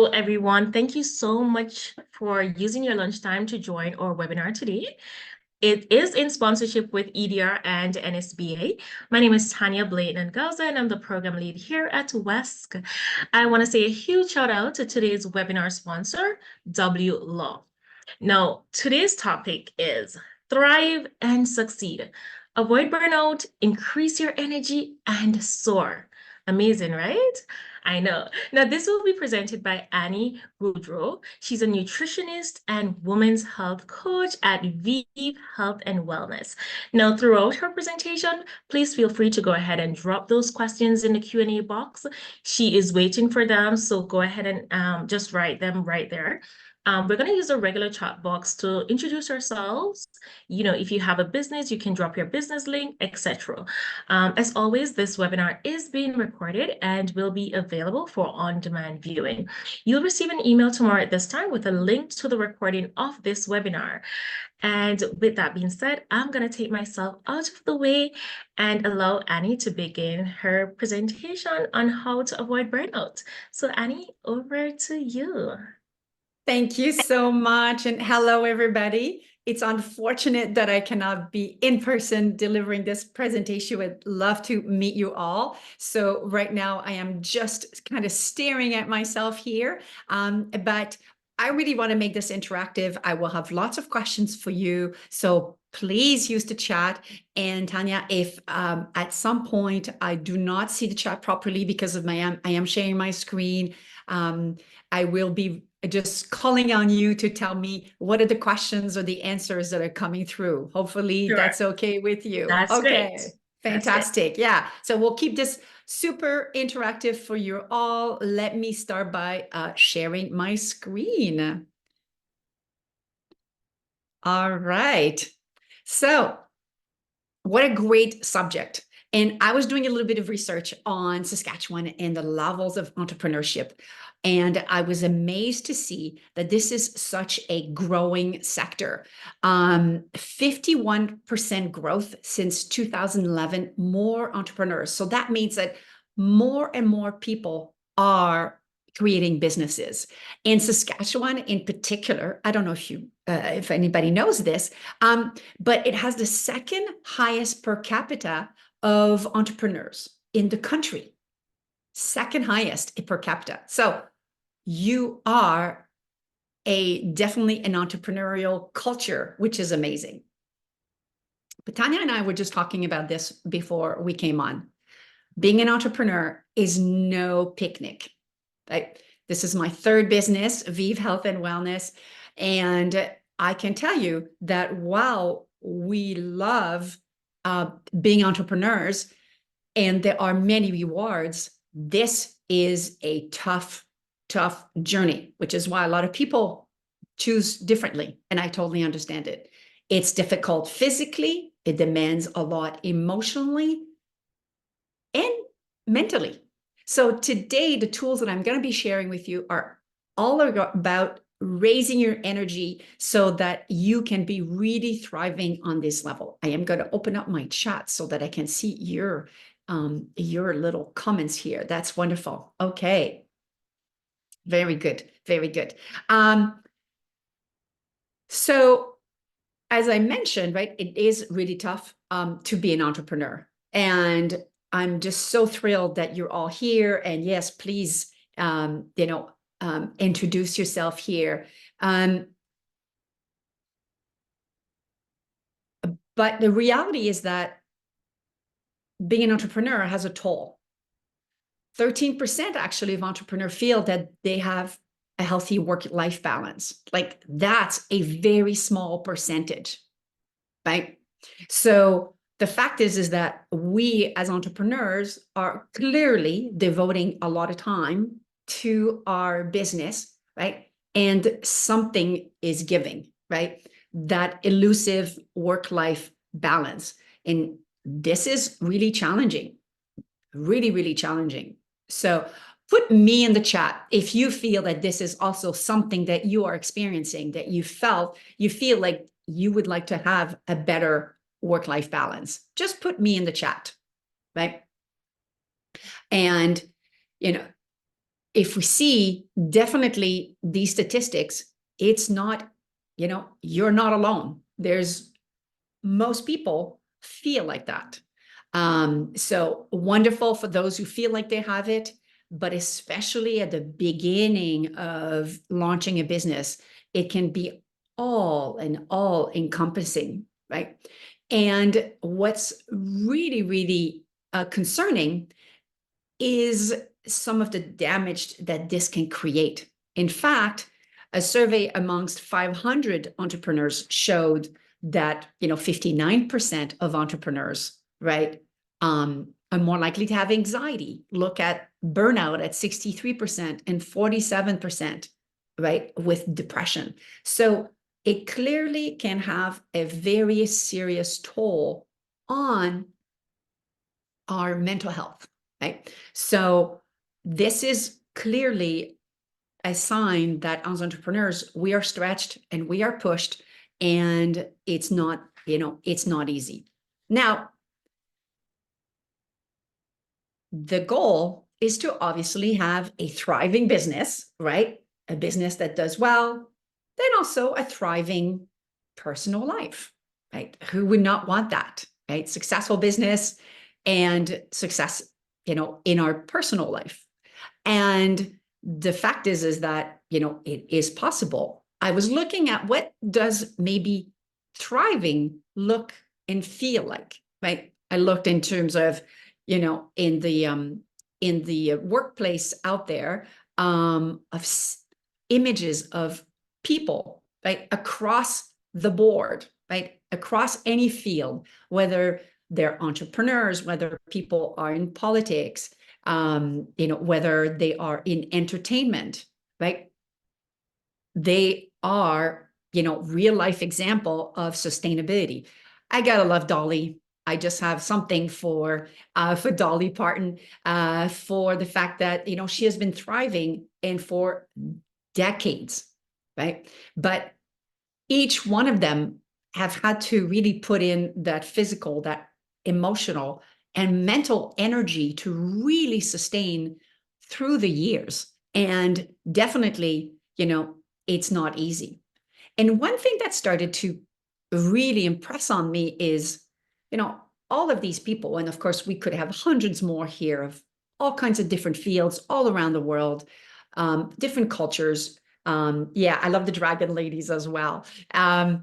Hello, everyone. Thank you so much for using your lunchtime to join our webinar today. It is in sponsorship with EDR and NSBA. My name is Tanya Blayton-Gaza, and I'm the program lead here at WESC. I want to say a huge shout out to today's webinar sponsor, W Law. Now, today's topic is Thrive and Succeed. Avoid burnout, increase your energy, and soar. Amazing, right? I know. Now, this will be presented by Annie Woodrow. She's a nutritionist and women's health coach at Vive Health and Wellness. Now, throughout her presentation, please feel free to go ahead and drop those questions in the Q&A box. She is waiting for them, so go ahead and just write them right there. We're going to use a regular chat box to introduce ourselves. If you have a business, you can drop your business link, etc. As always, this webinar is being recorded and will be available for on-demand viewing. You'll receive an email tomorrow at this time with a link to the recording of this webinar. And with that being said, I'm going to take myself out of the way and allow Annie to begin her presentation on how to avoid burnout. So Annie, over to you. Thank you so much. And hello, everybody. It's unfortunate that I cannot be in person delivering this presentation. Would love to meet you all. So right now I am just kind of staring at myself here. But I really want to make this interactive. I will have lots of questions for you. So please use the chat. And Tanya, if at some point I do not see the chat properly because of I am sharing my screen, I will be just calling on you to tell me what are the questions or the answers that are coming through. Hopefully Sure. that's okay with you. That's okay. great. Fantastic. Yeah. So we'll keep this super interactive for you all. Let me start by sharing my screen. All right. So what a great subject. And I was doing a little bit of research on Saskatchewan and the levels of entrepreneurship. And I was amazed to see that this is such a growing sector. 51% growth since 2011, more entrepreneurs. So that means that more and more people are creating businesses. In Saskatchewan in particular, I don't know if anybody knows this, but it has the second highest per capita of entrepreneurs in the country. Second highest per capita. So you are definitely an entrepreneurial culture, which is amazing. But Tanya and I were just talking about this before we came on. Being an entrepreneur is no picnic. This is my third business, Vive Health and Wellness. And I can tell you that while we love being entrepreneurs and there are many rewards, this is a tough journey, which is why a lot of people choose differently. And I totally understand it. It's difficult physically. It demands a lot emotionally and mentally. So today, the tools that I'm going to be sharing with you are all about raising your energy so that you can be really thriving on this level. I am going to open up my chat so that I can see your little comments here. That's wonderful. Okay. Very good. Very good. So as I mentioned, right, it is really tough to be an entrepreneur. And I'm just so thrilled that you're all here. And yes, please, introduce yourself here. But the reality is that being an entrepreneur has a toll. 13% actually of entrepreneurs feel that they have a healthy work-life balance. Like that's a very small percentage, right? So the fact is that we as entrepreneurs are clearly devoting a lot of time to our business, right? And something is giving, right? That elusive work-life balance. And this is really challenging, really, really challenging. So put me in the chat if you feel that this is also something that you are experiencing, that you feel like you would like to have a better work-life balance. Just put me in the chat, right? And, if we see definitely these statistics, it's not, you're not alone. There's most people feel like that. So wonderful for those who feel like they have it, but especially at the beginning of launching a business, it can be all encompassing, right? And what's really, really concerning is some of the damage that this can create. In fact, a survey amongst 500 entrepreneurs showed that 59% of entrepreneurs, right, are more likely to have anxiety. Look at burnout at 63% and 47%, right, with depression. So it clearly can have a very serious toll on our mental health, right? So this is clearly a sign that as entrepreneurs, we are stretched and we are pushed, and it's not, it's not easy. Now, the goal is to obviously have a thriving business, right? A business that does well, then also a thriving personal life, right? Who would not want that, right? Successful business and success, in our personal life. And the fact is that, it is possible. I was looking at what does maybe thriving look and feel like, right? I looked in terms of, in the workplace out there, of images of people, right, across the board, right, across any field, whether they're entrepreneurs, whether people are in politics, whether they are in entertainment, right? They are, real life example of sustainability. I gotta love Dolly. I just have something for Dolly Parton, for the fact that, she has been thriving and for decades, right? But each one of them have had to really put in that physical, that emotional and mental energy to really sustain through the years. And definitely, it's not easy. And one thing that started to really impress on me is, all of these people, and of course, we could have hundreds more here of all kinds of different fields all around the world, different cultures. Yeah, I love the dragon ladies as well. All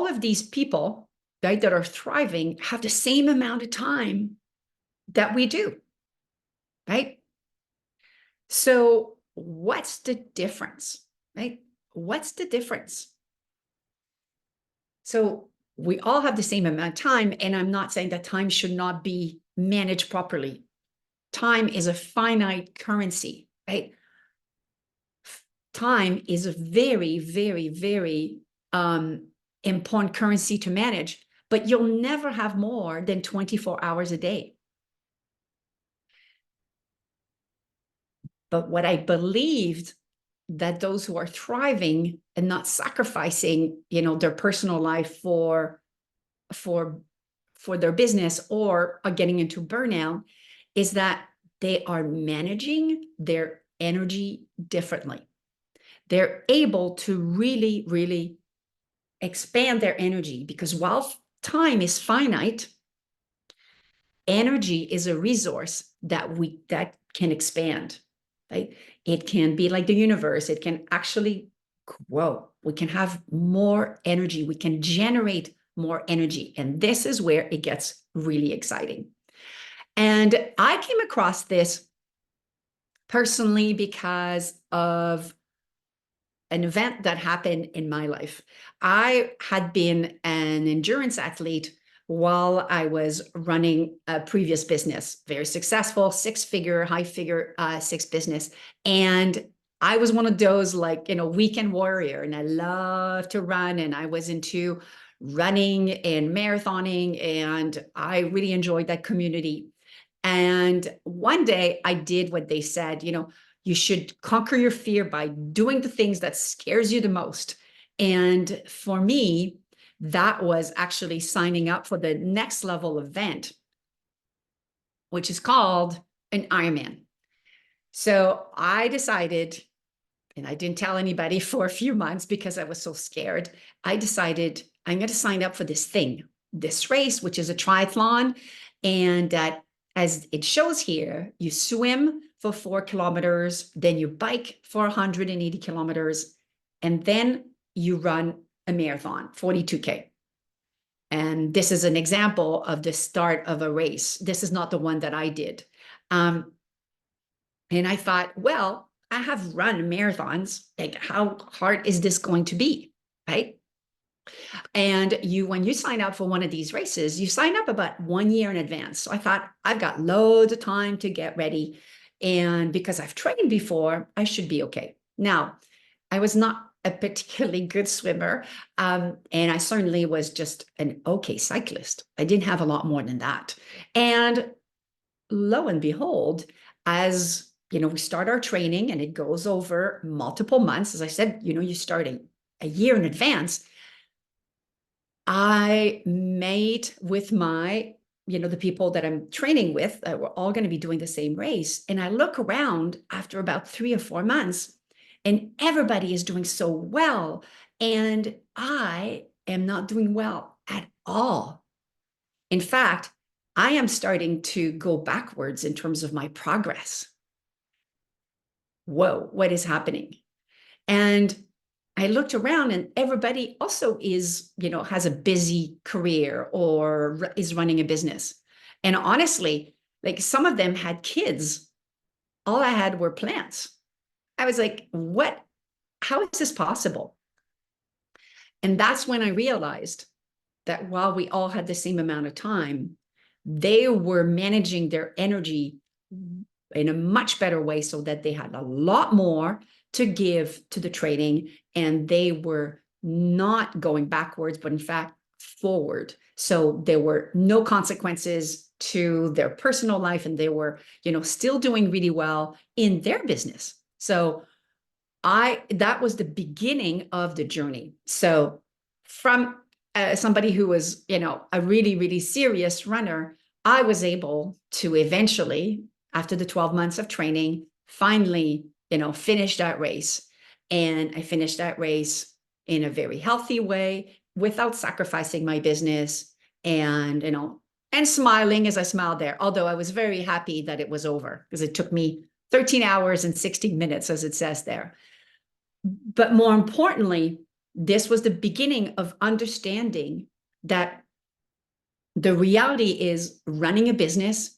of these people, right, that are thriving have the same amount of time that we do, right? So what's the difference, right? What's the difference? So we all have the same amount of time, and I'm not saying that time should not be managed properly. Time is a finite currency, right? Time is a very, very, very important currency to manage, but you'll never have more than 24 hours a day. But what I believed that those who are thriving and not sacrificing, their personal life for their business or are getting into burnout is that they are managing their energy differently. They're able to really, really expand their energy, because while time is finite, energy is a resource that can expand, right? It can be like the universe. It can actually grow. We can have more energy. We can generate more energy. And this is where it gets really exciting. And I came across this personally because of an event that happened in my life. I had been an endurance athlete while I was running a previous business, very successful, high figure six business. And I was one of those weekend warrior, and I love to run, and I was into running and marathoning, and I really enjoyed that community. And one day I did what they said, you should conquer your fear by doing the things that scares you the most. And for me, that was actually signing up for the next level event, which is called an Ironman. So I decided, and I didn't tell anybody for a few months because I was so scared. I decided I'm going to sign up for this race, which is a triathlon. And that, as it shows here, you swim for 4 kilometers, then you bike for 180 kilometers, and then you run a marathon, 42K. And this is an example of the start of a race. This is not the one that I did. Um, and I thought, well, I have run marathons. Like, how hard is this going to be? Right. And when you sign up for one of these races, you sign up about 1 year in advance. So I thought, I've got loads of time to get ready. And because I've trained before, I should be okay. Now, I was not a particularly good swimmer. And I certainly was just an okay cyclist. I didn't have a lot more than that. And lo and behold, as we start our training and it goes over multiple months. As I said, you start a year in advance. I made with the people that I'm training with, we're all going to be doing the same race. And I look around after about 3 or 4 months, and everybody is doing so well. And I am not doing well at all. In fact, I am starting to go backwards in terms of my progress. Whoa, what is happening? And I looked around, and everybody also has a busy career or is running a business. And honestly, like, some of them had kids. All I had were plants. I was like, what? How is this possible? And that's when I realized that while we all had the same amount of time, they were managing their energy in a much better way so that they had a lot more to give to the training, and they were not going backwards, but in fact forward. So there were no consequences to their personal life, and they were, still doing really well in their business. So that was the beginning of the journey. So from somebody who was, a really, really serious runner, I was able to eventually, after the 12 months of training, finally, finish that race. And I finished that race in a very healthy way without sacrificing my business, and, and smiling as I smiled there. Although I was very happy that it was over, because it took me 13 hours and 16 minutes, as it says there. But more importantly, this was the beginning of understanding that the reality is running a business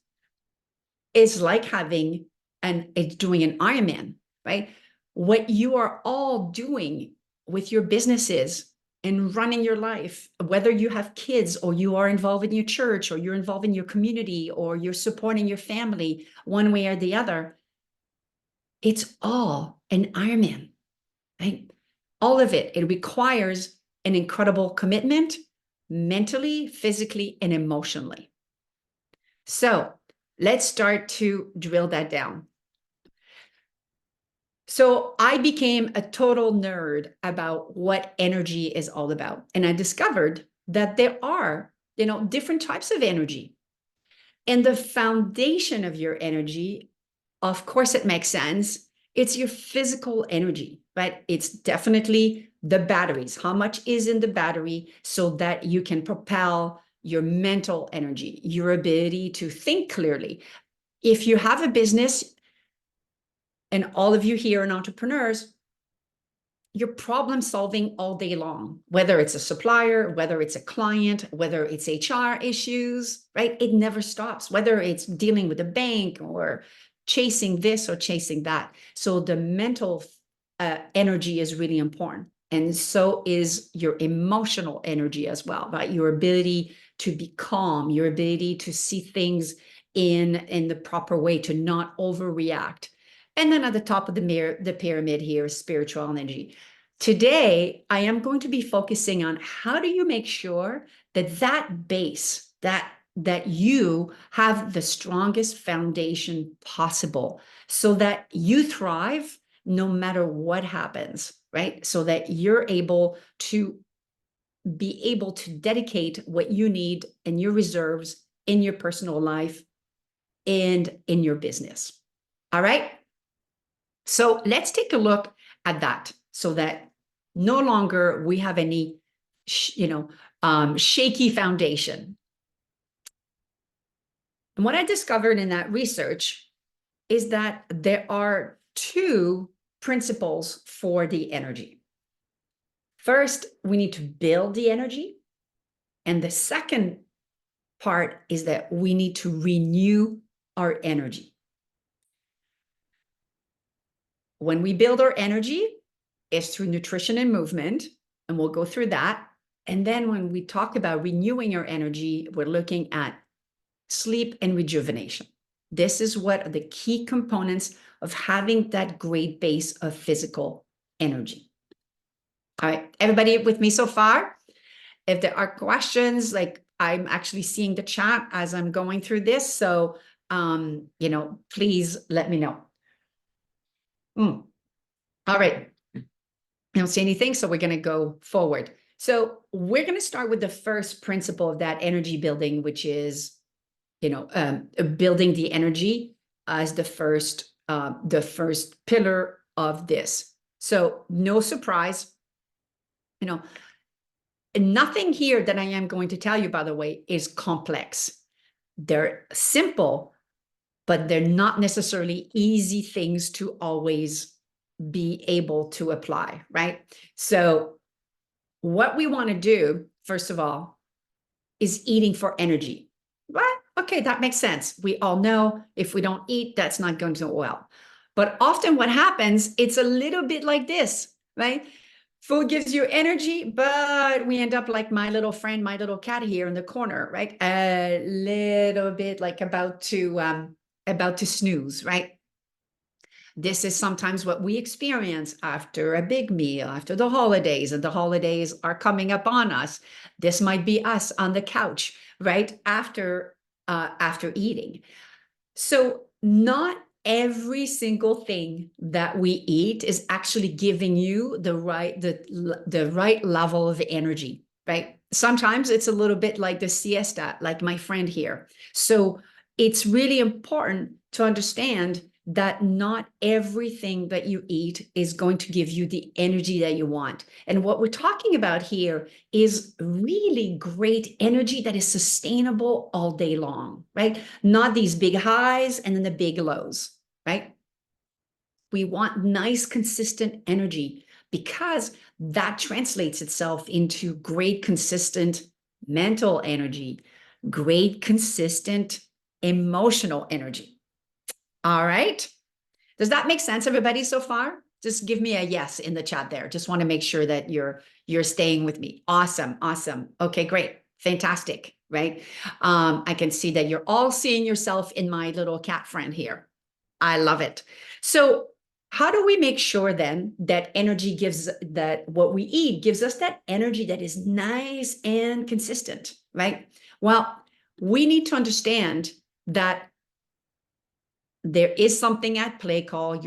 is like doing an Ironman, right? What you are all doing with your businesses and running your life, whether you have kids or you are involved in your church or you're involved in your community or you're supporting your family one way or the other, it's all an Ironman, right? All of it. It requires an incredible commitment, mentally, physically, and emotionally. So let's start to drill that down. So I became a total nerd about what energy is all about. And I discovered that there are, different types of energy. And the foundation of your energy, of course, it makes sense. It's your physical energy, right? It's definitely the batteries. How much is in the battery so that you can propel your mental energy, your ability to think clearly. If you have a business, and all of you here are entrepreneurs, you're problem solving all day long, whether it's a supplier, whether it's a client, whether it's HR issues, right? It never stops, whether it's dealing with a bank or chasing this or chasing that. So the mental energy is really important. And so is your emotional energy as well, right? Your ability to be calm, your ability to see things in the proper way, to not overreact. And then at the top of the pyramid here is spiritual energy. Today, I am going to be focusing on how do you make sure that base, that you have the strongest foundation possible so that you thrive no matter what happens, right? So that you're able to dedicate what you need and your reserves in your personal life and in your business. All right. So let's take a look at that so that no longer we have any, shaky foundation. And what I discovered in that research is that there are two principles for the energy. First, we need to build the energy. And the second part is that we need to renew our energy. When we build our energy, it's through nutrition and movement, and we'll go through that. And then when we talk about renewing our energy, we're looking at sleep and rejuvenation. This is what are the key components of having that great base of physical energy. All right, everybody with me so far? If there are questions, like I'm actually seeing the chat as I'm going through this. So, please let me know. All right. I don't see anything, so we're going to go forward. So we're going to start with the first principle of that energy building, which is, building the energy as the first pillar of this. So no surprise, nothing here that I am going to tell you, by the way, is complex. They're simple, but they're not necessarily easy things to always be able to apply, right? So what we want to do, first of all, is eating for energy. What? Okay, that makes sense. We all know if we don't eat, that's not going to go well. But often what happens, it's a little bit like this, right? Food gives you energy, but we end up like my little friend, my little cat here in the corner, right? A little bit like about to snooze, right? This is sometimes what we experience after a big meal, after the holidays, and the holidays are coming up on us. This might be us on the couch, right? After eating. So not every single thing that we eat is actually giving you the right level of energy, right? Sometimes it's a little bit like the siesta, like my friend here. So it's really important to understand that not everything that you eat is going to give you the energy that you want. And what we're talking about here is really great energy that is sustainable all day long, right? Not these big highs and then the big lows, right? We want nice, consistent energy because that translates itself into great, consistent mental energy, great, consistent emotional energy. All right. Does that make sense, everybody, so far? Just give me a yes in the chat there. Just want to make sure that you're staying with me. Awesome. Okay, great. Fantastic, right? I can see that you're all seeing yourself in my little cat friend here. I love it. So how do we make sure then that what we eat gives us that energy that is nice and consistent, right? Well, we need to understand that there is something at play called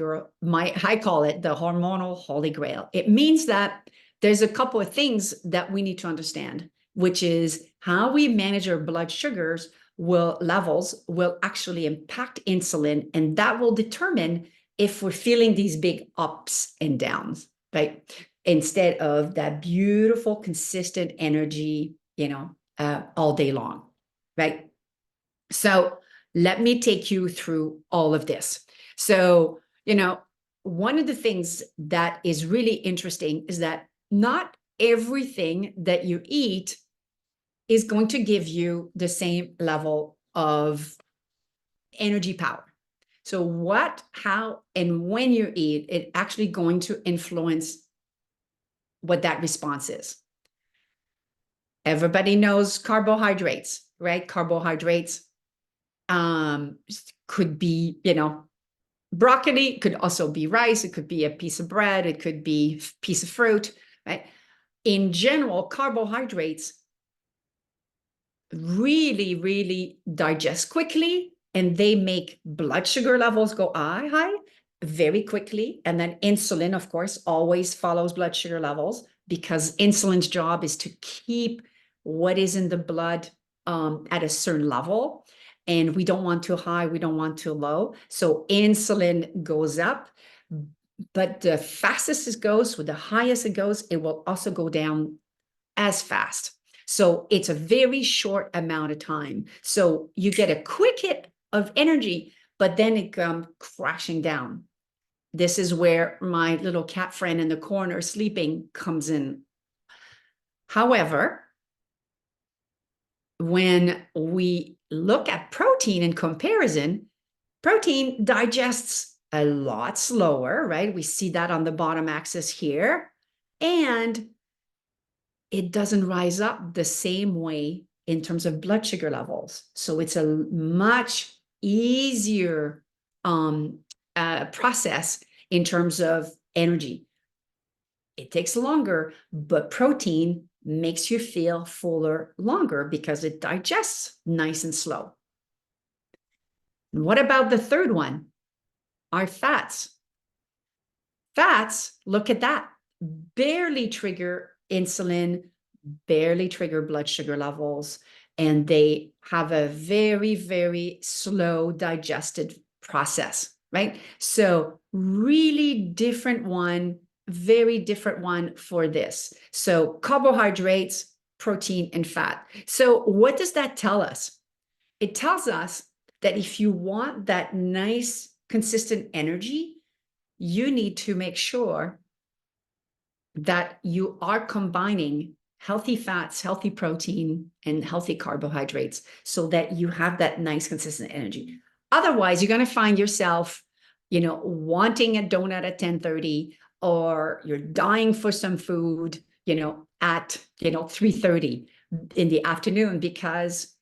I call it the hormonal holy grail. It means that there's a couple of things that we need to understand, which is how we manage our blood sugars levels will actually impact insulin, and that will determine if we're feeling these big ups and downs, right? Instead of that beautiful, consistent energy, all day long, right? So let me take you through all of this. So, one of the things that is really interesting is that not everything that you eat is going to give you the same level of energy power. So what, how, and when you eat, it's actually going to influence what that response is. Everybody knows carbohydrates, right? Carbohydrates could be, broccoli, could also be rice, it could be a piece of bread, it could be a piece of fruit, right? In general, carbohydrates really, really digest quickly, and they make blood sugar levels go high very quickly. And then insulin, of course, always follows blood sugar levels because insulin's job is to keep what is in the blood at a certain level. And we don't want too high, we don't want too low. So insulin goes up. but the fastest it goes, with the highest it goes, it will also go down as fast. So it's a very short amount of time. So you get a quick hit of energy, but then it comes crashing down. This is where my little cat friend in the corner sleeping comes in. However, when we look at protein in comparison, protein digests a lot slower, right? We see that on the bottom axis here. And it doesn't rise up the same way in terms of blood sugar levels. So it's a much easier process in terms of energy. It takes longer, but protein makes you feel fuller longer because it digests nice and slow. And what about the third one? Our fats. Fats, look at that, barely trigger insulin, barely trigger blood sugar levels, and they have a very, very slow digested process, right? So really different one, very different one for this. So carbohydrates, protein, and fat. So what does that tell us? It tells us that if you want that nice, consistent energy, you need to make sure that you are combining healthy fats, healthy protein, and healthy carbohydrates so that you have that nice, consistent energy. Otherwise, you're going to find yourself, wanting a donut at 10:30, or you're dying for some food, at, 3:30 in the afternoon because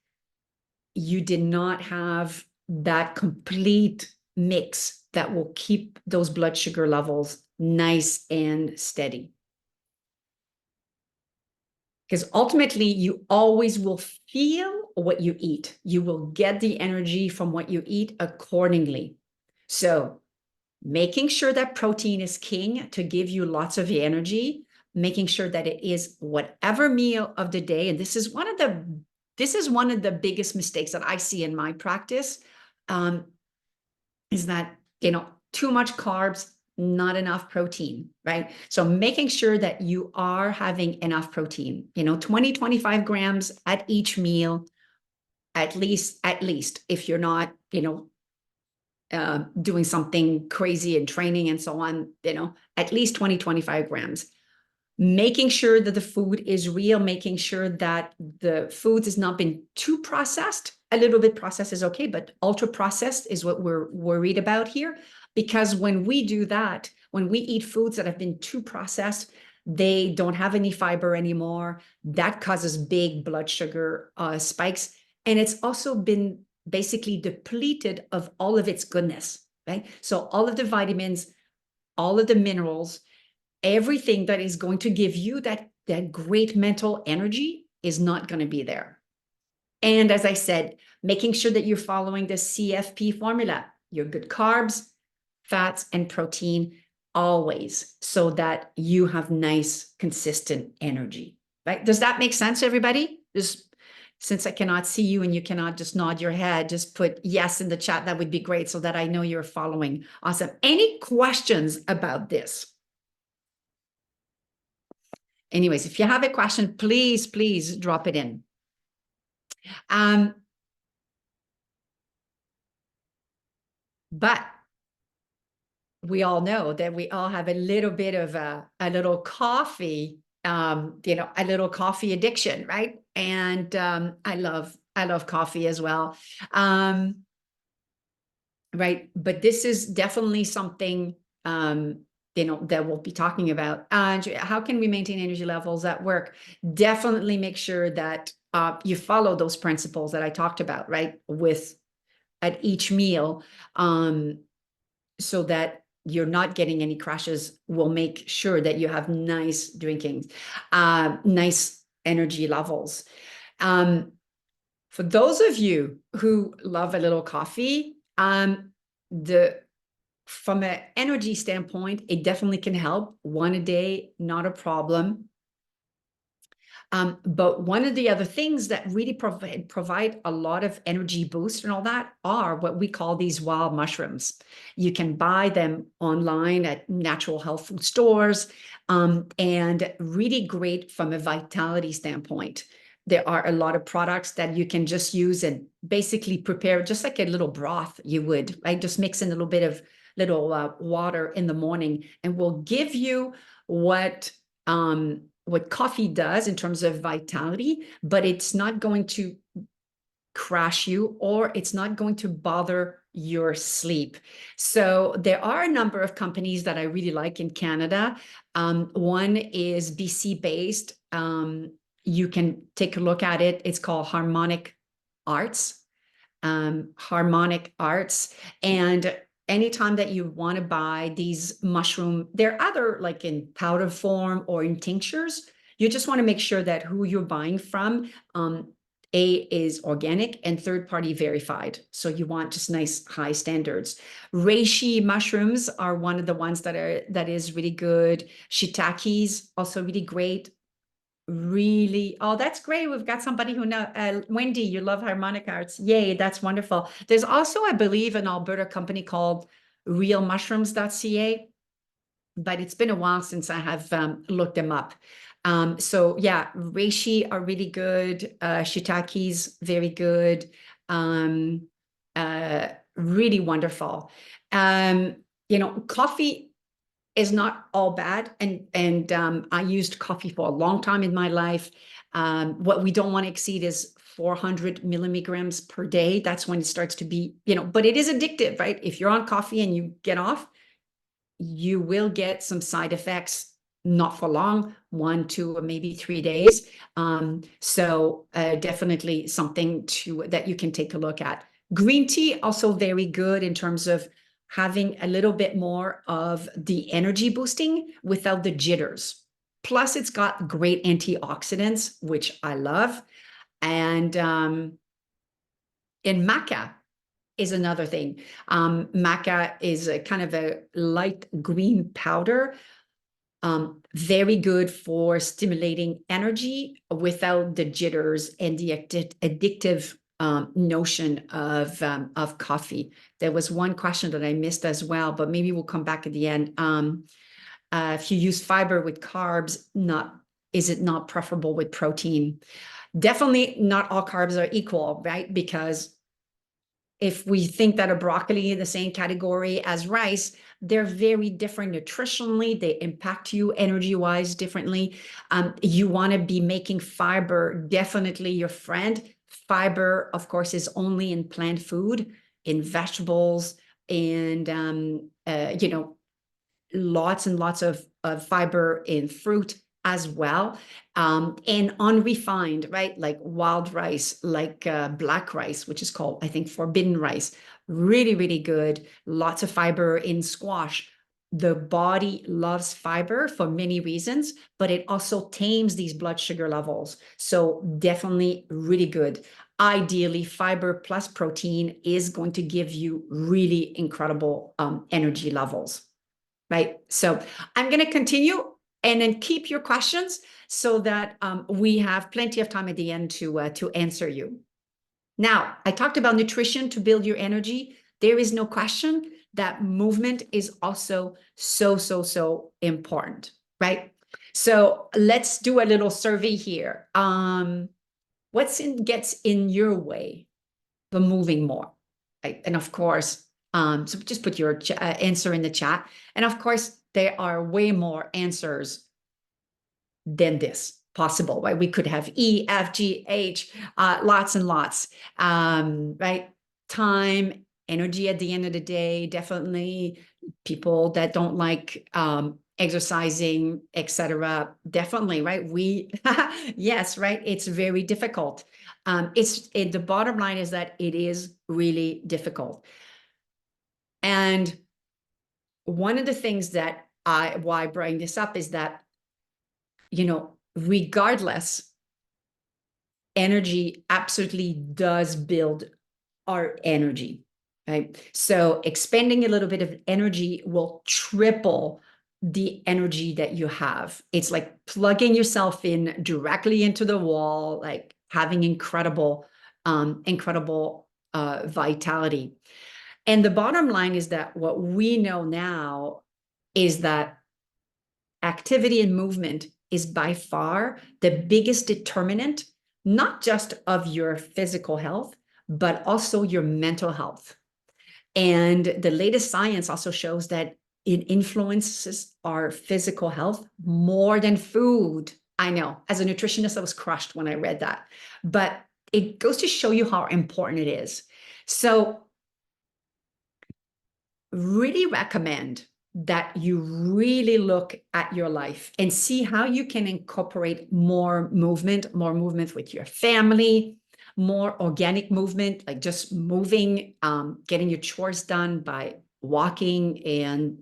you did not have that complete mix that will keep those blood sugar levels nice and steady. Because ultimately, you always will feel what you eat. You will get the energy from what you eat accordingly. So making sure that protein is king to give you lots of energy, making sure that it is whatever meal of the day. And this is one of the biggest mistakes that I see in my practice, is that, too much carbs, not enough protein, right? So making sure that you are having enough protein, 20, 25 grams at each meal, at least, if you're not, doing something crazy and training and so on, at least 20, 25 grams. Making sure that the food is real, making sure that the foods has not been too processed. A little bit processed is okay, but ultra processed is what we're worried about here. Because when we do that, when we eat foods that have been too processed, they don't have any fiber anymore. That causes big blood sugar spikes. And it's also been basically depleted of all of its goodness, right? So all of the vitamins, all of the minerals, everything that is going to give you that great mental energy is not going to be there. And as I said, making sure that you're following the CFP formula, your good carbs, fats, and protein always, so that you have nice, consistent energy, right? Does that make sense, everybody? Just since I cannot see you and you cannot just nod your head, just put yes in the chat. That would be great so that I know you're following. Awesome. Any questions about this? Anyways, if you have a question, please drop it in. But we all know that we all have a little bit of a little coffee, a little coffee addiction, right? And I love coffee as well. Right. But this is definitely something, that we'll be talking about. How can we maintain energy levels at work? Definitely make sure that you follow those principles that I talked about, right? At each meal, so that you're not getting any crashes. We'll make sure that you have nice drinking, nice energy levels. For those of you who love a little coffee, from an energy standpoint, it definitely can help. One a day, not a problem. But one of the other things that really provide a lot of energy boost and all that are what we call these wild mushrooms. You can buy them online at natural health food stores, and really great from a vitality standpoint. There are a lot of products that you can just use and basically prepare just like a little broth you would, right? Just mix in a little bit of little water in the morning, and will give you what coffee does in terms of vitality, but it's not going to crash you, or it's not going to bother your sleep. So there are a number of companies that I really like in Canada. One is BC based. You can take a look at it. It's called Harmonic Arts. Harmonic Arts. And anytime that you want to buy these mushroom, they're either like in powder form or in tinctures. You just want to make sure that who you're buying from, is organic and third-party verified. So you want just nice high standards. Reishi mushrooms are one of the ones that is really good. Shiitakes also really great. Really, oh, that's great. We've got somebody who know, Wendy, you love harmonic arts. Yay, that's wonderful. There's also, I believe, an Alberta company called realmushrooms.ca, but it's been a while since I have looked them up. So yeah, reishi are really good. Shiitakes, very good. Really wonderful. Coffee is not all bad. And I used coffee for a long time in my life. What we don't want to exceed is 400 milligrams per day. That's when it starts to be, but it is addictive, right? If you're on coffee and you get off, you will get some side effects, not for long, 1, 2, or maybe 3 days. So definitely something that you can take a look at. Green tea, also very good in terms of having a little bit more of the energy boosting without the jitters. Plus, it's got great antioxidants, which I love. And maca is another thing. Maca is a kind of a light green powder. Very good for stimulating energy without the jitters and the addictive notion of coffee. There was one question that I missed as well, but maybe we'll come back at the end. If you use fiber with carbs, is it not preferable with protein? Definitely not all carbs are equal, right? Because if we think that a broccoli in the same category as rice, they're very different nutritionally. They impact you energy-wise differently. You want to be making fiber definitely your friend. Fiber, of course, is only in plant food, in vegetables, and lots and lots of fiber in fruit as well. And unrefined, right? Like wild rice, like black rice, which is called, I think, forbidden rice. Really, really good. Lots of fiber in squash. The body loves fiber for many reasons, but it also tames these blood sugar levels. So definitely really good. Ideally, fiber plus protein is going to give you really incredible energy levels, right? So I'm going to continue and then keep your questions so that we have plenty of time at the end to answer you. Now, I talked about nutrition to build your energy. There is no question that movement is also so important, right? So let's do a little survey here. Gets in your way for moving more, right? And of course, so just put your answer in the chat. And of course, there are way more answers than this possible, right? We could have E, F, G, H, lots and lots, right? Time, energy at the end of the day, definitely. People that don't like exercising, etc. Definitely, right? Yes, right? It's very difficult. The bottom line is that it is really difficult. And one of the things that why I bring this up is that, regardless, energy absolutely does build our energy, right? So expending a little bit of energy will triple the energy that you have. It's like plugging yourself in directly into the wall, like having incredible vitality. And the bottom line is that what we know now is that activity and movement is by far the biggest determinant, not just of your physical health, but also your mental health. And the latest science also shows that it influences our physical health more than food. I know, as a nutritionist, I was crushed when I read that, but it goes to show you how important it is. So really recommend that you really look at your life and see how you can incorporate more movement with your family, more organic movement, like just moving, getting your chores done by walking and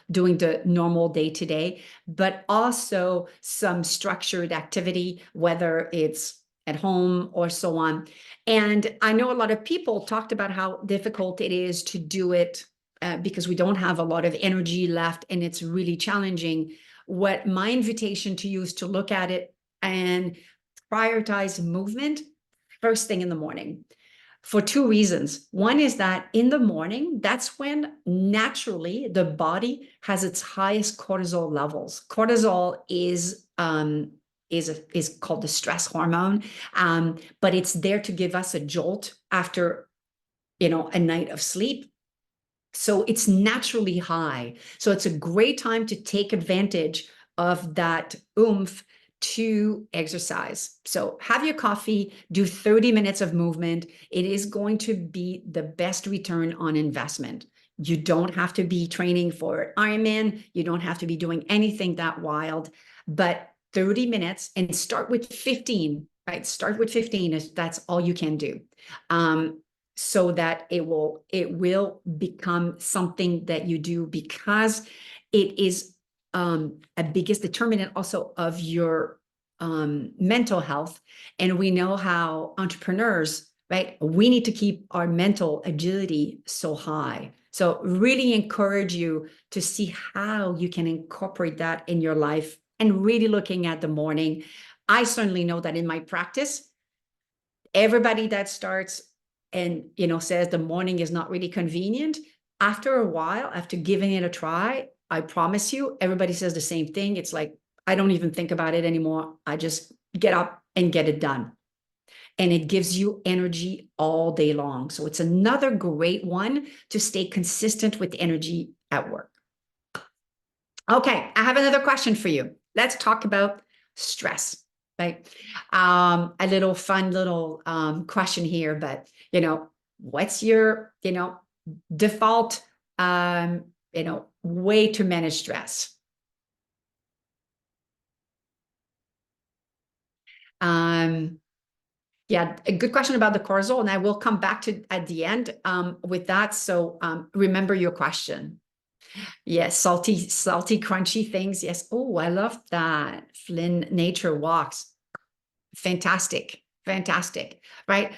doing the normal day-to-day, but also some structured activity, whether it's at home or so on. And I know a lot of people talked about how difficult it is to do it because we don't have a lot of energy left and it's really challenging. What my invitation to you is to look at it and prioritize movement first thing in the morning for two reasons. One is that in the morning, that's when naturally the body has its highest cortisol levels. Cortisol is called the stress hormone, but it's there to give us a jolt after a night of sleep. So it's naturally high. So it's a great time to take advantage of that oomph to exercise. So have your coffee, do 30 minutes of movement. It is going to be the best return on investment. You don't have to be training for Ironman. You don't have to be doing anything that wild, but 30 minutes, and start with 15, right? Start with 15 if that's all you can do. So that it will become something that you do, because it is a biggest determinant also of your mental health. And we know how entrepreneurs, right, we need to keep our mental agility so high. So really encourage you to see how you can incorporate that in your life, and really looking at the morning. I certainly know that in my practice, everybody that starts and says the morning is not really convenient, after a while, after giving it a try, I promise you, everybody says the same thing. It's like, I don't even think about it anymore. I just get up and get it done. And it gives you energy all day long. So it's another great one to stay consistent with energy at work. Okay, I have another question for you. Let's talk about stress. Right? A little fun little question here, but what's your default way to manage stress? Yeah, a good question about the cortisol, and I will come back to at the end with that. So remember your question. Yes, salty, crunchy things. Yes. Oh, I love that. Flynn Nature Walks. Fantastic. Right.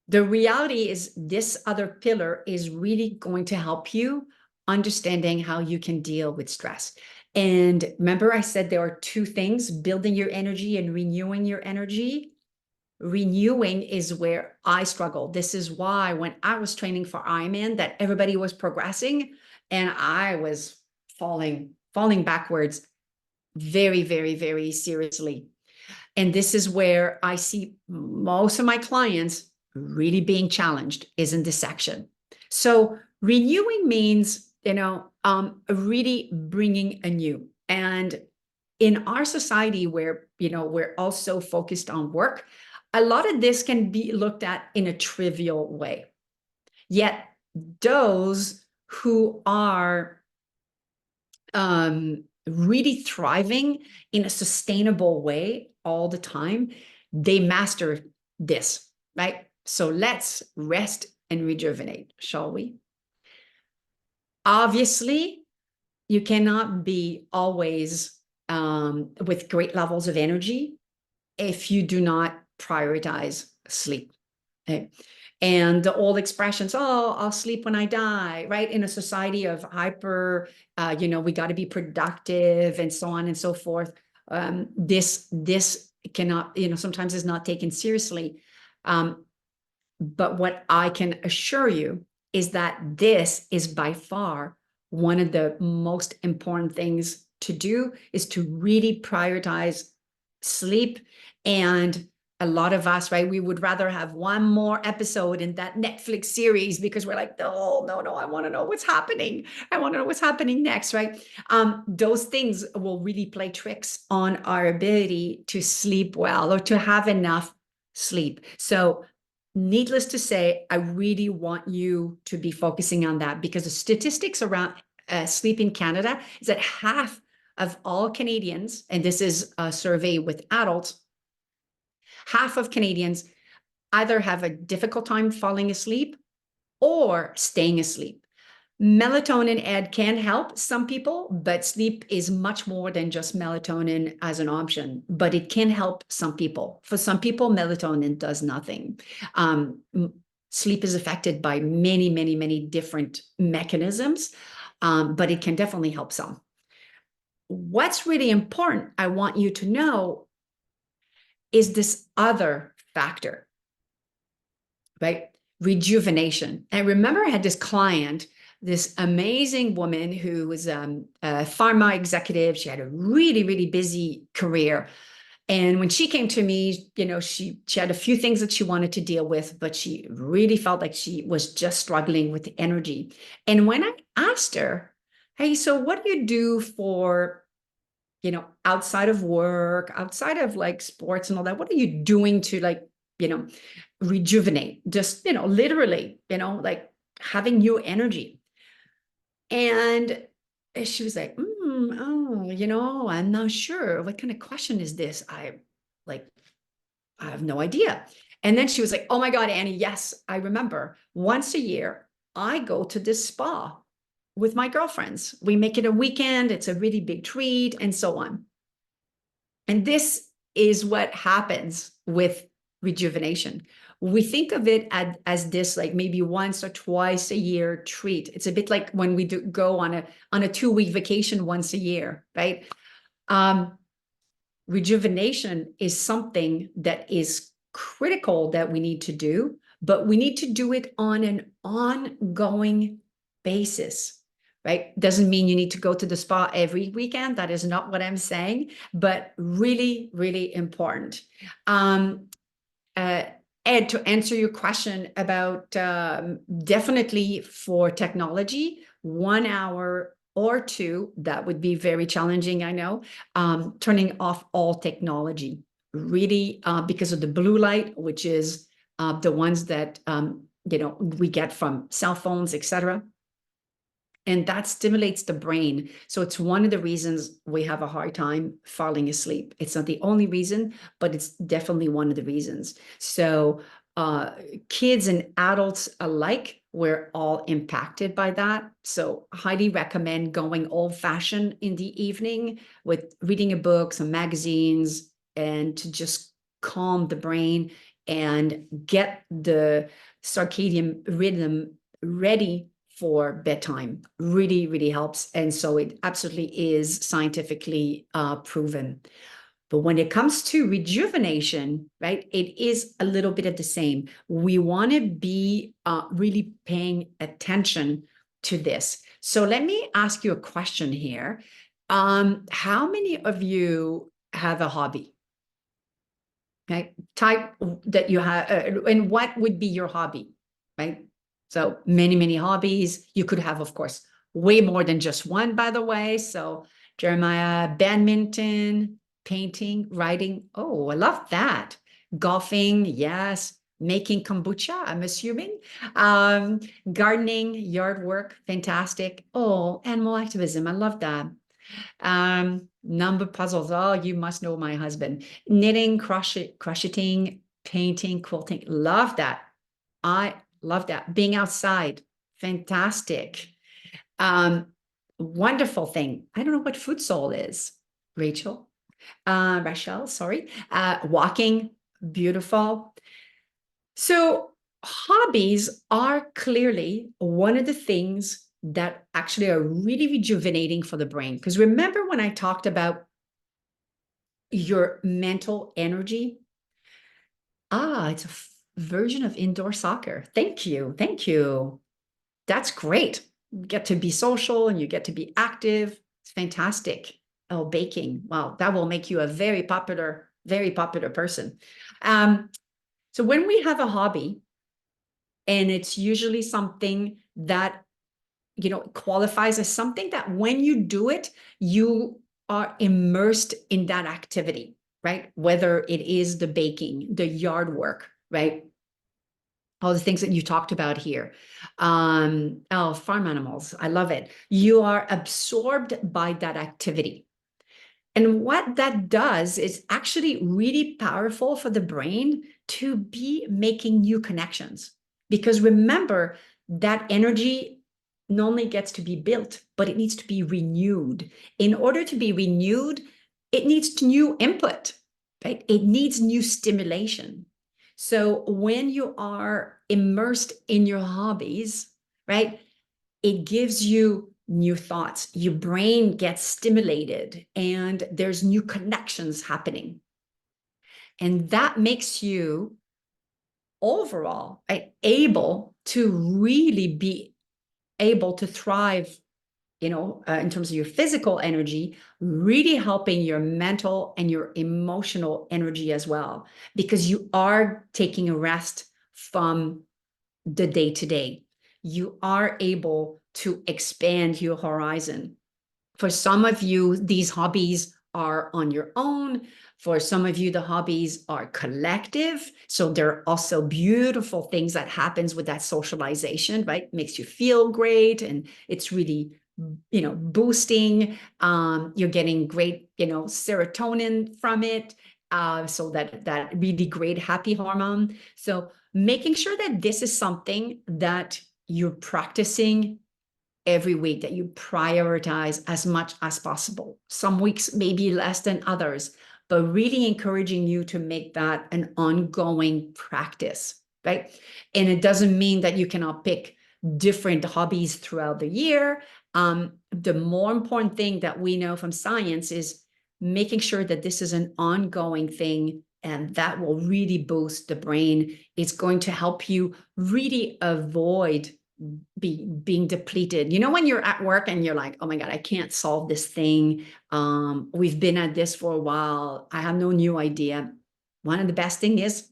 The reality is this other pillar is really going to help you understanding how you can deal with stress. And remember, I said there are two things: building your energy and renewing your energy. Renewing is where I struggle. This is why when I was training for Ironman, that everybody was progressing and I was falling backwards very, very, very seriously. And this is where I see most of my clients really being challenged, is in this section. So renewing means, really bringing anew. And in our society where, we're also focused on work, a lot of this can be looked at in a trivial way. Yet those who are really thriving in a sustainable way all the time, they master this, right? So let's rest and rejuvenate, shall we? Obviously, you cannot be always with great levels of energy if you do not prioritize sleep. Okay? And the old expressions, oh, I'll sleep when I die, right? In a society of hyper, we got to be productive and so on and so forth. This cannot, sometimes is not taken seriously. But what I can assure you is that this is by far one of the most important things to do, is to really prioritize sleep. And a lot of us, right, we would rather have one more episode in that Netflix series because we're like, no, I want to know what's happening. I want to know what's happening next, right? Those things will really play tricks on our ability to sleep well or to have enough sleep. So needless to say, I really want you to be focusing on that, because the statistics around sleep in Canada is that half of all Canadians, and this is a survey with adults, half of Canadians either have a difficult time falling asleep or staying asleep. Melatonin, Ed, can help some people, but sleep is much more than just melatonin as an option, but it can help some people. For some people, melatonin does nothing. Sleep is affected by many, many, many different mechanisms, but it can definitely help some. What's really important, I want you to know, is this other factor, right? Rejuvenation. And remember, I had this client, this amazing woman who was a pharma executive. She had a really, really busy career. And when she came to me, she had a few things that she wanted to deal with, but she really felt like she was just struggling with the energy. And when I asked her, hey, so what do you do for, outside of work, outside of like sports and all that, what are you doing to rejuvenate, just, literally, like having new energy? And she was like, I'm not sure. What kind of question is this? I have no idea. And then she was like, oh my God, Annie, yes, I remember. Once a year, I go to this spa with my girlfriends. We make it a weekend. It's a really big treat and so on. And this is what happens with rejuvenation. We think of it as this, like maybe once or twice a year treat. It's a bit like when we go on a 2-week vacation once a year, right? Rejuvenation is something that is critical that we need to do, but we need to do it on an ongoing basis, right? Doesn't mean you need to go to the spa every weekend. That is not what I'm saying, but really, really important. Ed, to answer your question about definitely for technology, 1 hour or two, that would be very challenging, I know. Turning off all technology, really, because of the blue light, which is the ones that, we get from cell phones, etc. And that stimulates the brain. So it's one of the reasons we have a hard time falling asleep. It's not the only reason, but it's definitely one of the reasons. So kids and adults alike, we're all impacted by that. So highly recommend going old-fashioned in the evening with reading a book, some magazines, and to just calm the brain and get the circadian rhythm ready for bedtime. Really, really helps. And so it absolutely is scientifically proven. But when it comes to rejuvenation, right, it is a little bit of the same. We want to be really paying attention to this. So let me ask you a question here. How many of you have a hobby? Okay, type that you have, and what would be your hobby, right? So many, many hobbies. You could have, of course, way more than just one, by the way. So Jeremiah, badminton, painting, writing. Oh, I love that. Golfing, yes. Making kombucha, I'm assuming. Gardening, yard work, fantastic. Oh, animal activism, I love that. Number puzzles. Oh, you must know my husband. Knitting, crocheting, painting, quilting. Love that. I love that. Being outside. Fantastic. Wonderful thing. I don't know what food soul is. Rachel, sorry. Walking. Beautiful. So hobbies are clearly one of the things that actually are really rejuvenating for the brain. Because remember when I talked about your mental energy? It's a version of indoor soccer. Thank you. Thank you. That's great. You get to be social and you get to be active. It's fantastic. Oh, baking. Wow, that will make you a very popular person. So when we have a hobby, and it's usually something that qualifies as something that when you do it, you are immersed in that activity, right? Whether it is the baking, the yard work, right? All the things that you talked about here. Farm animals, I love it. You are absorbed by that activity. And what that does is actually really powerful for the brain to be making new connections. Because remember, that energy not only gets to be built, but it needs to be renewed. In order to be renewed, it needs new input, right? It needs new stimulation. So when you are immersed in your hobbies, right, it gives you new thoughts. Your brain gets stimulated and there's new connections happening. And that makes you overall, right, able to really be able to thrive, in terms of your physical energy, really helping your mental and your emotional energy as well, because you are taking a rest from the day to day. You are able to expand your horizon. For some of you, these hobbies are on your own. For some of you, the hobbies are collective. So there are also beautiful things that happens with that socialization, right? Makes you feel great. And it's really, boosting. You're getting great, serotonin from it. So that really great happy hormone. So making sure that this is something that you're practicing every week, that you prioritize as much as possible. Some weeks maybe less than others, but really encouraging you to make that an ongoing practice, right? And it doesn't mean that you cannot pick different hobbies throughout the year. The more important thing that we know from science is making sure that this is an ongoing thing, and that will really boost the brain. It's going to help you really avoid being depleted. When you're at work and you're like, oh my God, I can't solve this thing. We've been at this for a while. I have no new idea. One of the best thing is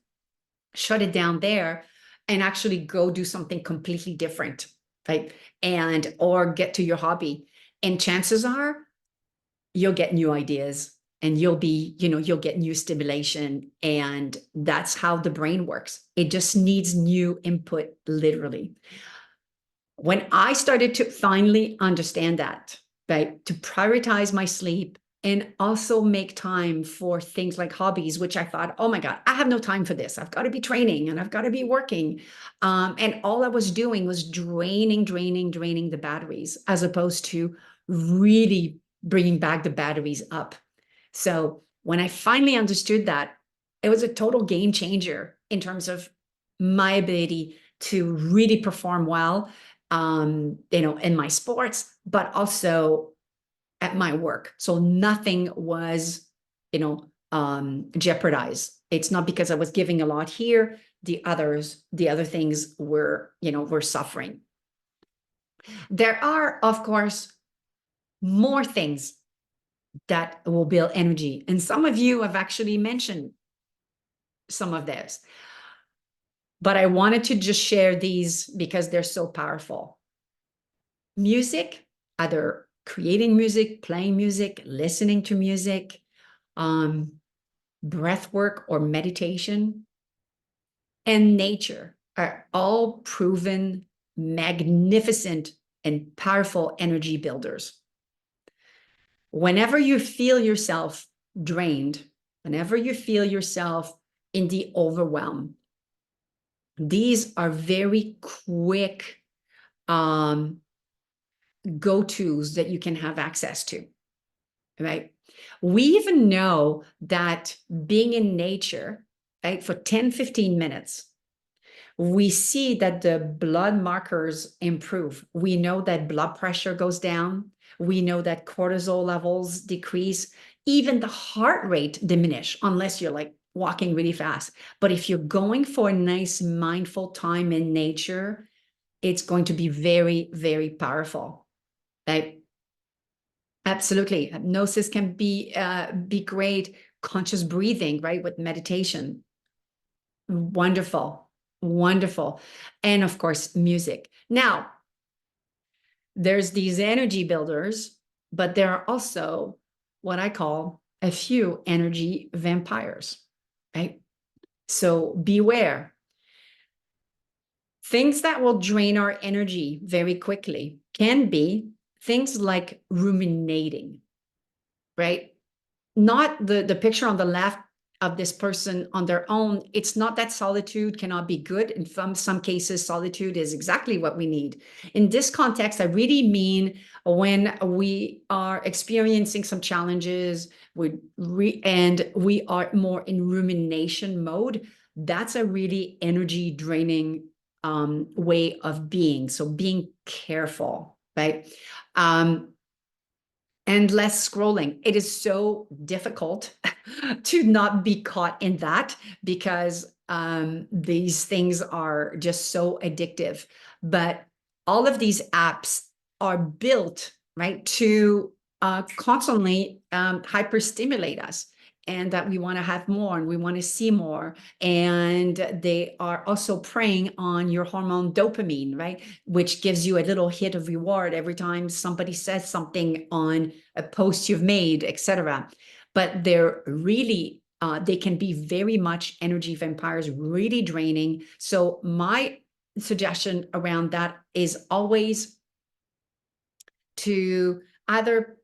shut it down there and actually go do something completely different, right? Or get to your hobby. And chances are you'll get new ideas and you'll get new stimulation. And that's how the brain works. It just needs new input, literally. When I started to finally understand that, right, to prioritize my sleep and also make time for things like hobbies, which I thought, oh my God, I have no time for this. I've got to be training and I've got to be working. And all I was doing was draining the batteries, as opposed to really bringing back the batteries up. So when I finally understood that, it was a total game changer in terms of my ability to really perform well, in my sports, but also at my work. So nothing was, jeopardized. It's not because I was giving a lot here. The other things were suffering. There are, of course, more things that will build energy. And some of you have actually mentioned some of this. But I wanted to just share these because they're so powerful. Music, either creating music, playing music, listening to music, breath work or meditation, and nature are all proven magnificent and powerful energy builders. Whenever you feel yourself drained, whenever you feel yourself in the overwhelm, these are very quick go-tos that you can have access to, right? We even know that being in nature, right, for 10, 15 minutes we see that the blood markers improve. We know that blood pressure goes down. We know that cortisol levels decrease. Even the heart rate diminish unless you're like walking really fast. But if you're going for a nice mindful time in nature, it's going to be very, very powerful. Right? Absolutely. Hypnosis can be great. Conscious breathing, right? With meditation. Wonderful. Wonderful. And of course, music. Now, there's these energy builders, but there are also what I call a few energy vampires, right? So beware. Things that will drain our energy very quickly can be things like ruminating, right? Not the picture on the left of this person on their own. It's not that solitude cannot be good. In some cases, solitude is exactly what we need. In this context, I really mean when we are experiencing some challenges and we are more in rumination mode, that's a really energy draining way of being. So being careful, right? And less scrolling. It is so difficult to not be caught in that because these things are just so addictive. But all of these apps are built, right, to constantly hyperstimulate us, and that we want to have more and we want to see more. And they are also preying on your hormone dopamine, right, which gives you a little hit of reward every time somebody says something on a post you've made, etc. But they're really they can be very much energy vampires, really draining. So my suggestion around that is always to either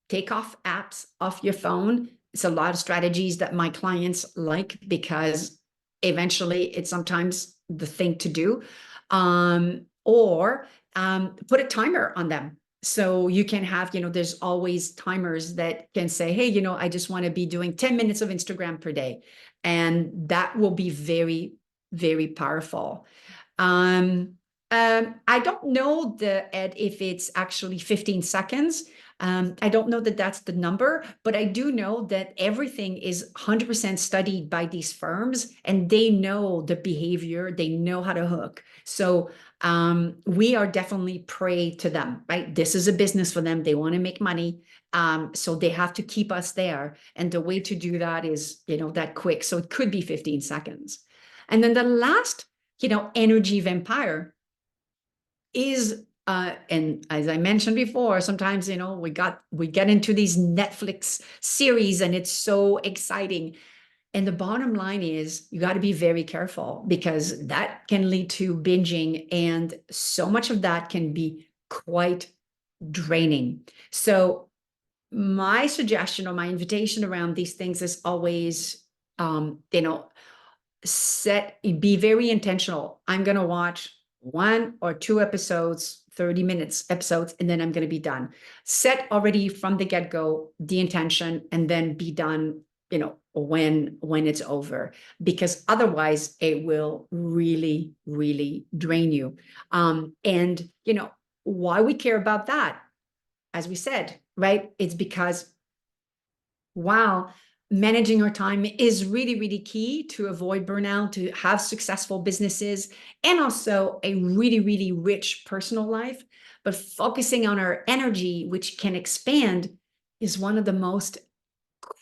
take off apps off your phone. It's a lot of strategies that my clients like because eventually it's sometimes the thing to do. Or put a timer on them. So you can have, there's always timers that can say, hey, I just want to be doing 10 minutes of Instagram per day. And that will be very, very powerful. I don't know Ed, if it's actually 15 seconds. I don't know that that's the number, but I do know that everything is 100% studied by these firms and they know the behavior, they know how to hook. So we are definitely prey to them, right? This is a business for them. They want to make money. So they have to keep us there. And the way to do that is, that quick. So it could be 15 seconds. And then the last, energy vampire is and as I mentioned before, sometimes we get into these Netflix series and it's so exciting. And the bottom line is you got to be very careful because that can lead to binging, and so much of that can be quite draining. So my suggestion or my invitation around these things is always be very intentional. I'm going to watch 1 or 2 episodes, 30 minutes episodes, and then I'm going to be done. Set already from the get-go the intention and then be done, when it's over, because otherwise it will really, really drain you. And why we care about that, as we said, right? It's because while managing our time is really, really key to avoid burnout, to have successful businesses, and also a really, really rich personal life. But focusing on our energy, which can expand, is one of the most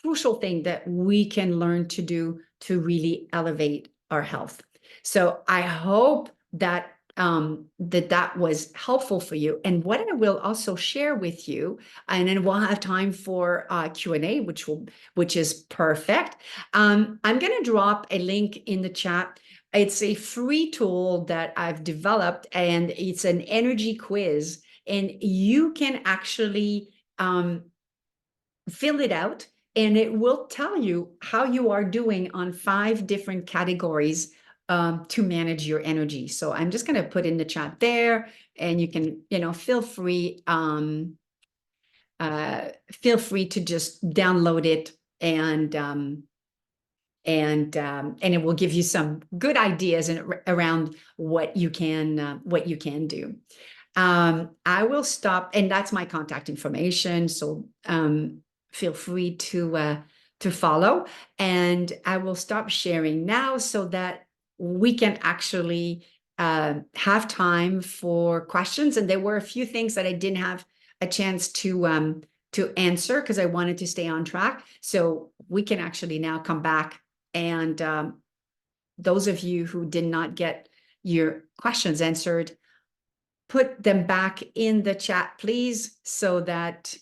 crucial things that we can learn to do to really elevate our health. So I hope that that was helpful for you. And what I will also share with you, and then we'll have time for Q&A, which is perfect. I'm going to drop a link in the chat. It's a free tool that I've developed, and it's an energy quiz, and you can actually fill it out, and it will tell you how you are doing on 5 different categories to manage your energy. So I'm just going to put in the chat there, and you can, feel free to just download it and and it will give you some good ideas around what you can do. I will stop, and that's my contact information. So feel free to follow, and I will stop sharing now so that we can actually have time for questions. And there were a few things that I didn't have a chance to answer because I wanted to stay on track. So we can actually now come back, and those of you who did not get your questions answered, put them back in the chat, please, so that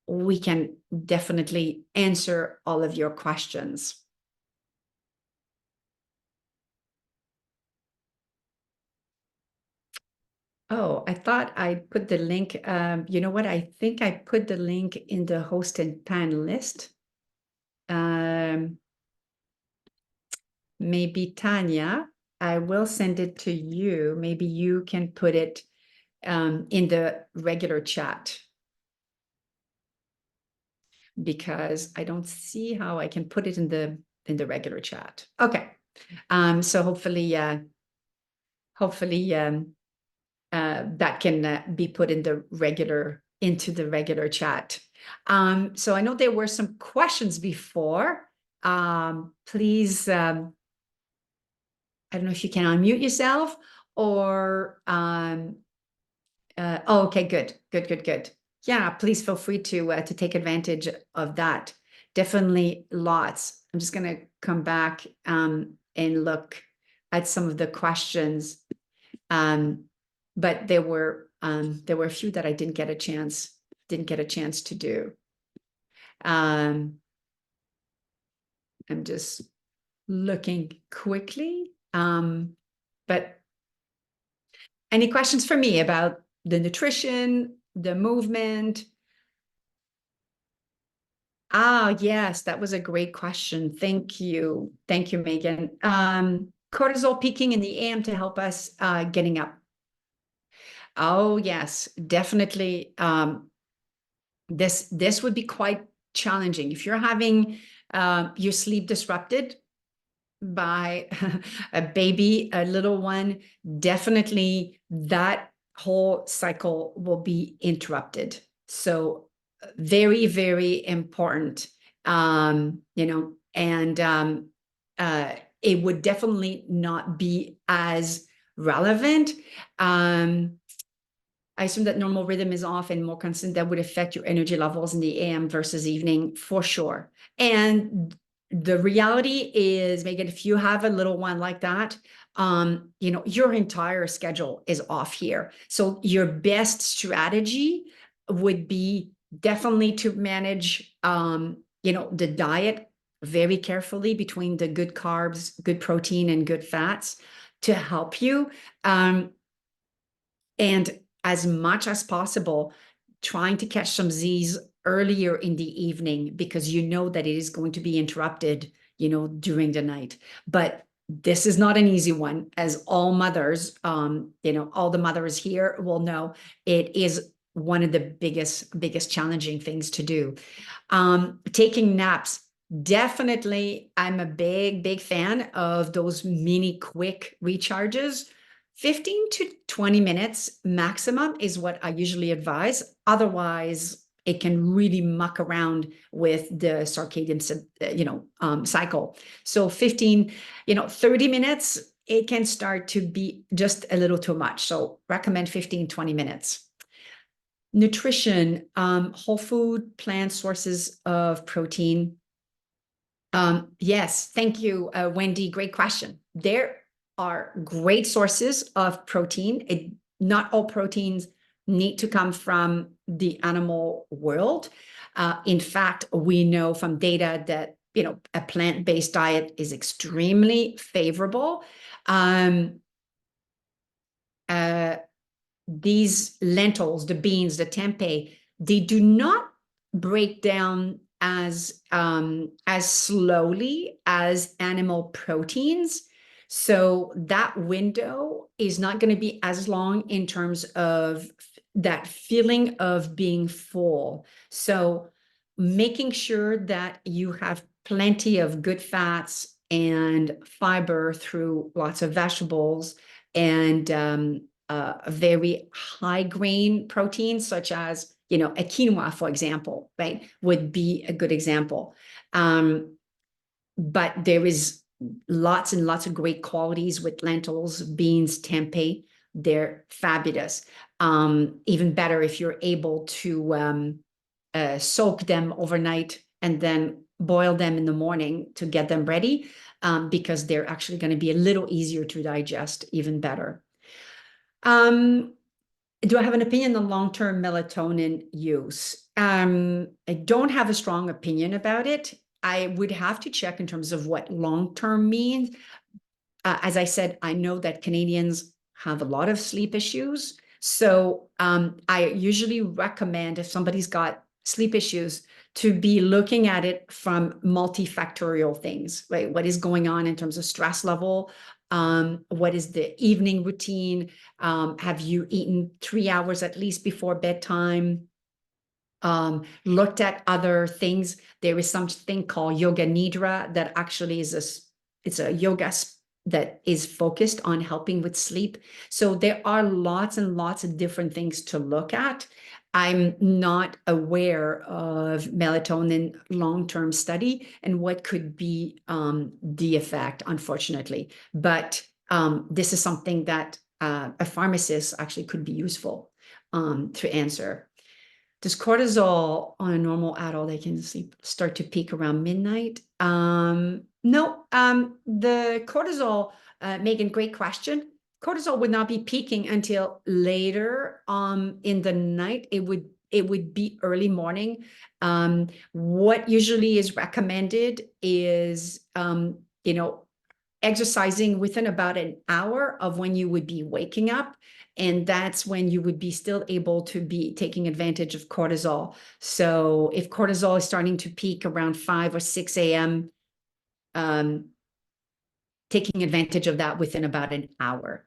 we can definitely answer all of your questions. Oh, I thought I put the link. You know what? I think I put the link in the host and panelist. Maybe Tanya, I will send it to you. Maybe you can put it in the regular chat, because I don't see how I can put it in the regular chat. Okay. So hopefully that can be put in into the regular chat. So I know there were some questions before. Please, I don't know if you can unmute yourself, or oh, okay, good. Yeah, please feel free to take advantage of that. Definitely lots. I'm just going to come back and look at some of the questions. But there were a few that I didn't get a chance to do. I'm just looking quickly. But any questions for me about the nutrition, the movement? Ah, yes, that was a great question. Thank you, Megan. Cortisol peaking in the AM to help us getting up. Oh, yes, definitely. This would be quite challenging if you're having your sleep disrupted by a baby, a little one. Definitely that whole cycle will be interrupted. So very, very important. And it would definitely not be as relevant. I assume that normal rhythm is off and more constant. That would affect your energy levels in the AM versus evening for sure. And the reality is, Megan, if you have a little one like that, your entire schedule is off here. So your best strategy would be definitely to manage, the diet very carefully between the good carbs, good protein, and good fats to help you. And as much as possible, trying to catch some Z's earlier in the evening, because you know that it is going to be interrupted, during the night. But this is not an easy one, as all mothers, all the mothers here will know, it is one of the biggest challenging things to do. Taking naps. Definitely, I'm a big fan of those mini quick recharges. 15 to 20 minutes maximum is what I usually advise. Otherwise, it can really muck around with the circadian, cycle. So 15, 30 minutes, it can start to be just a little too much. So recommend 15, 20 minutes. Nutrition, whole food, plant sources of protein. Yes, thank you, Wendy. Great question. There are great sources of protein. Not all proteins need to come from the animal world. In fact, we know from data that a plant-based diet is extremely favorable. These lentils, the beans, the tempeh, they do not break down as slowly as animal proteins. So that window is not going to be as long in terms of that feeling of being full. So making sure that you have plenty of good fats and fiber through lots of vegetables, and a very high grain protein, such as, a quinoa, for example, right, would be a good example. But there is lots and lots of great qualities with lentils, beans, tempeh. They're fabulous. Even better if you're able to soak them overnight and then boil them in the morning to get them ready, because they're actually going to be a little easier to digest, even better. Do I have an opinion on long-term melatonin use? I don't have a strong opinion about it. I would have to check in terms of what long-term means. As I said, I know that Canadians have a lot of sleep issues. So I usually recommend, if somebody's got sleep issues, to be looking at it from multifactorial things, right? What is going on in terms of stress level? What is the evening routine? Have you eaten 3 hours at least before bedtime? Looked at other things. There is something called yoga nidra that actually it's a yoga that is focused on helping with sleep. So there are lots and lots of different things to look at. I'm not aware of melatonin long-term study and what could be the effect, unfortunately. But this is something that a pharmacist actually could be useful to answer. Does cortisol on a normal adult, they can start to peak around midnight? No, the cortisol, Megan, great question. Cortisol would not be peaking until later in the night. It would be early morning. What usually is recommended is, exercising within about an hour of when you would be waking up. And that's when you would be still able to be taking advantage of cortisol. So if cortisol is starting to peak around 5 or 6 a.m., taking advantage of that within about an hour.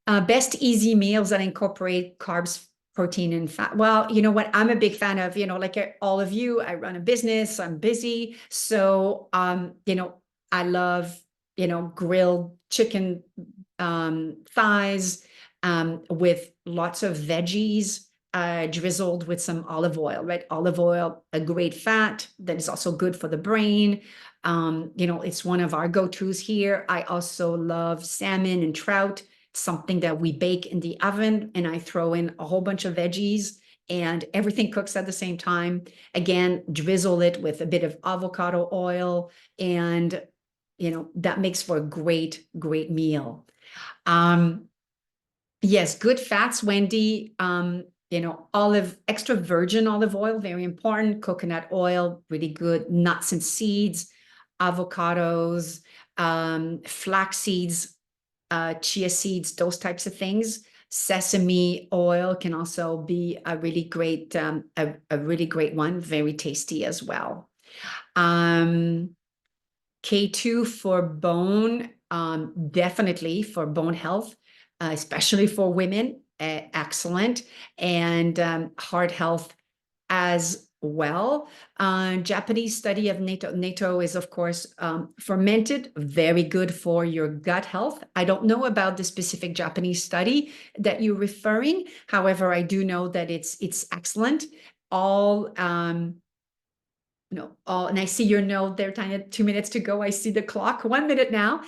Best easy meals that incorporate carbs, protein, and fat. Well, you know what? I'm a big fan of, like all of you, I run a business, I'm busy. So, I love, grilled chicken thighs with lots of veggies, drizzled with some olive oil, right? Olive oil, a great fat that is also good for the brain. It's one of our go-tos here. I also love salmon and trout, something that we bake in the oven, and I throw in a whole bunch of veggies and everything cooks at the same time. Again, drizzle it with a bit of avocado oil, and that makes for a great, great meal. Yes, good fats, Wendy. Extra virgin olive oil, very important. Coconut oil, really good. Nuts and seeds, avocados, flax seeds, chia seeds, those types of things. Sesame oil can also be a really great one, very tasty as well. K2 for bone, definitely for bone health, especially for women, excellent, and heart health as well. Japanese study of natto. Natto is, of course, fermented, very good for your gut health. I don't know about the specific Japanese study that you're referring. However, I do know that it's excellent. And I see your note there, Tanya, 2 minutes to go. I see the clock, 1 minute now.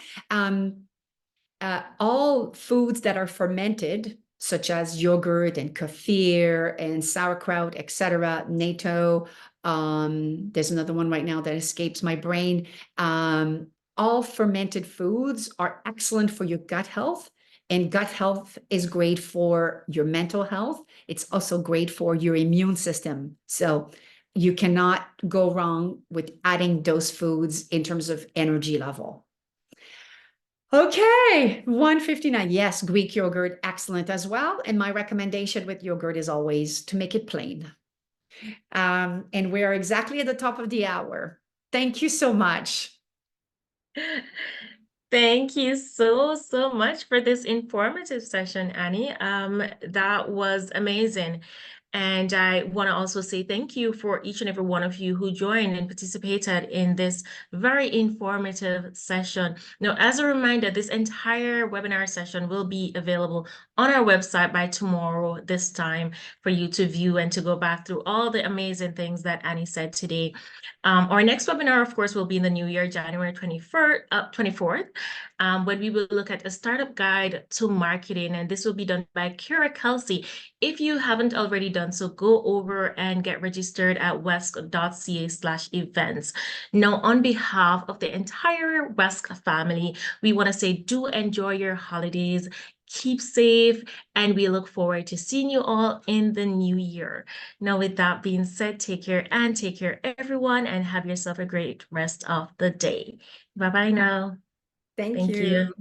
All foods that are fermented, such as yogurt and kefir and sauerkraut, etc., natto. There's another one right now that escapes my brain. All fermented foods are excellent for your gut health. And gut health is great for your mental health. It's also great for your immune system. So you cannot go wrong with adding those foods in terms of energy level. Okay, 159. Yes, Greek yogurt, excellent as well. And my recommendation with yogurt is always to make it plain. And we are exactly at the top of the hour. Thank you so much. Thank you so, so much for this informative session, Annie. That was amazing. And I want to also say thank you for each and every one of you who joined and participated in this very informative session. Now, as a reminder, this entire webinar session will be available on our website by tomorrow, this time, for you to view and to go back through all the amazing things that Annie said today. Our next webinar, of course, will be in the new year, January 24th, when we will look at a startup guide to marketing, and this will be done by Kira Kelsey. If you haven't already done so, go over and get registered at wesk.ca/events. Now, on behalf of the entire Wesk family, we want to say do enjoy your holidays, keep safe, and we look forward to seeing you all in the new year. Now, with that being said, take care everyone, and have yourself a great rest of the day. Bye-bye now. Thank Thank you. you.